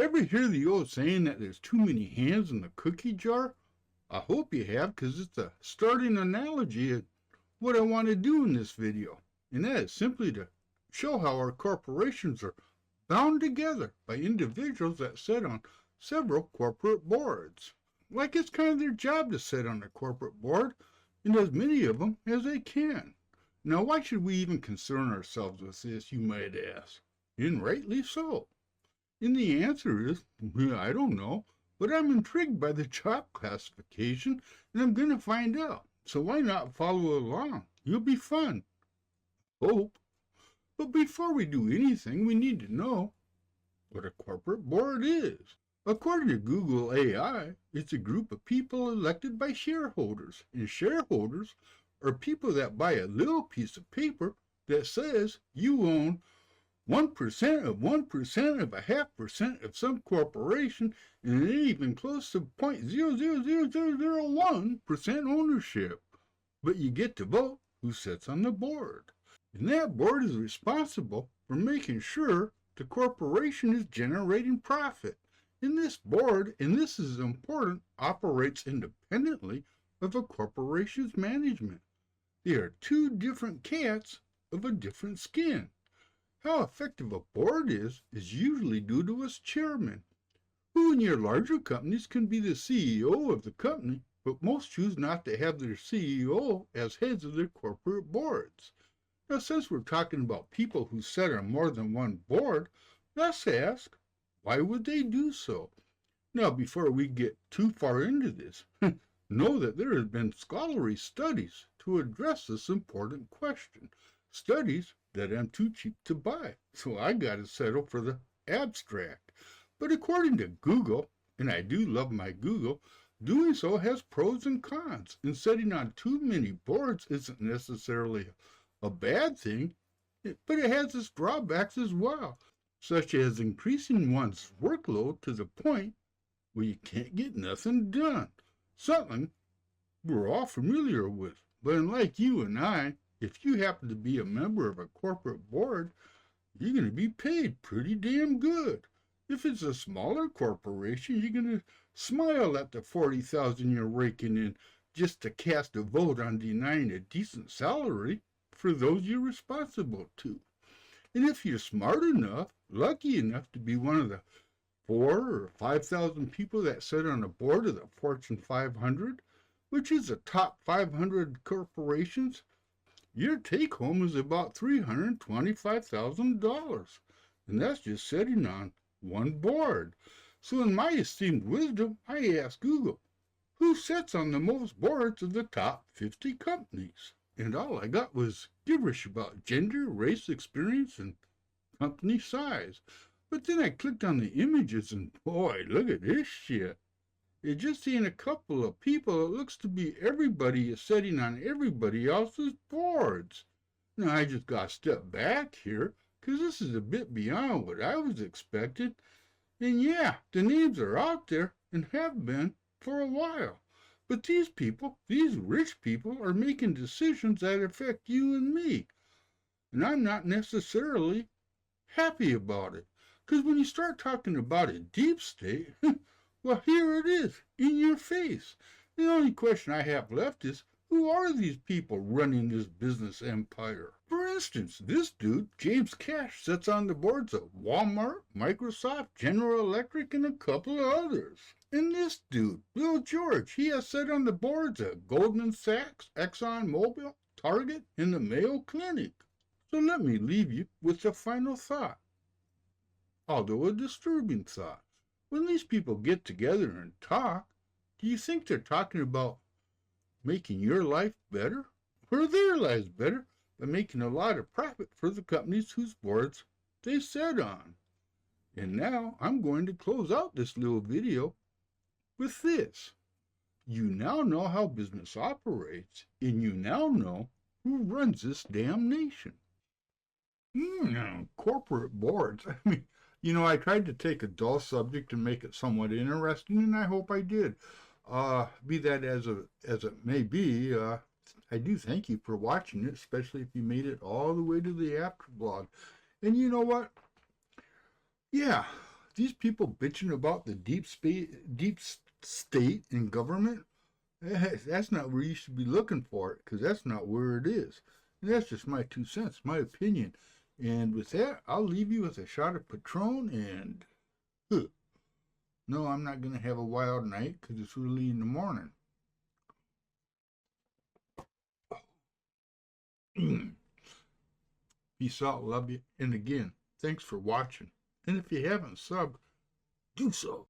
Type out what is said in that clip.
Ever hear the old saying that there's too many hands in the cookie jar? I hope you have, because it's a starting analogy of what I want to do in this video. And that is simply to show how our corporations are bound together by individuals that sit on several corporate boards. Like it's kind of their job to sit on a corporate board, and as many of them as they can. Now, why should we even concern ourselves with this, you might ask? And rightly so. And the answer is, I don't know, but I'm intrigued by the job classification, and I'm going to find out. So why not follow along? It'll be fun. Hope. But before we do anything, we need to know what a corporate board is. According to Google AI, it's a group of people elected by shareholders, and shareholders are people that buy a little piece of paper that says you own 1% of 1% of a half percent of some corporation, and it ain't even close to 0.00001% ownership. But you get to vote who sits on the board. And that board is responsible for making sure the corporation is generating profit. And this board, and this is important, operates independently of a corporation's management. They are two different cats of a different skin. How effective a board is usually due to its chairman, who in your larger companies can be the CEO of the company, but most choose not to have their CEO as heads of their corporate boards. Now, since we're talking about people who sit on more than one board, let's ask, why would they do so? Now, before we get too far into this, know that there have been scholarly studies to address this important question. Studies that I'm too cheap to buy, so I gotta settle for the abstract. But according to Google, and I do love my Google, doing so has pros and cons, and sitting on too many boards isn't necessarily a bad thing, but it has its drawbacks as well, such as increasing one's workload to the point where you can't get nothing done, something we're all familiar with. But unlike you and I, if you happen to be a member of a corporate board, you're going to be paid pretty damn good. If it's a smaller corporation, you're going to smile at the $40,000 you're raking in just to cast a vote on denying a decent salary for those you're responsible to. And if you're smart enough, lucky enough to be one of the 4,000 or 5,000 people that sit on a board of the Fortune 500, which is the top 500 corporations, your take-home is about $325,000, and that's just sitting on one board. So in my esteemed wisdom, I asked Google, who sits on the most boards of the top 50 companies? And all I got was gibberish about gender, race, experience, and company size. But then I clicked on the images, and boy, look at this shit. It just ain't a couple of people. It looks to be everybody is sitting on everybody else's boards. Now, I just got to step back here, because this is a bit beyond what I was expecting. And yeah, the names are out there and have been for a while. But these people, these rich people, are making decisions that affect you and me. And I'm not necessarily happy about it. Because when you start talking about a deep state, well, here it is, in your face. The only question I have left is, who are these people running this business empire? For instance, this dude, James Cash, sits on the boards of Walmart, Microsoft, General Electric, and a couple of others. And this dude, Bill George, he has sat on the boards of Goldman Sachs, Exxon Mobil, Target, and the Mayo Clinic. So let me leave you with a final thought, although a disturbing thought. When these people get together and talk, do you think they're talking about making your life better or their lives better by making a lot of profit for the companies whose boards they sit on? And now I'm going to close out this little video with this. You now know how business operates, and you now know who runs this damn nation. Corporate boards. I mean, I tried to take a dull subject and make it somewhat interesting, and I hope I did. Be that as it may be, I do thank you for watching it, especially if you made it all the way to the after blog. And you know what? Yeah, These people bitching about the deep state in government, that's not where you should be looking for it, because that's not where it is. And that's just my 2 cents, my opinion. And with that, I'll leave you with a shot of Patron and... No, I'm not going to have a wild night because it's early in the morning. Peace out, love you. And again, thanks for watching. And if you haven't subbed, do so.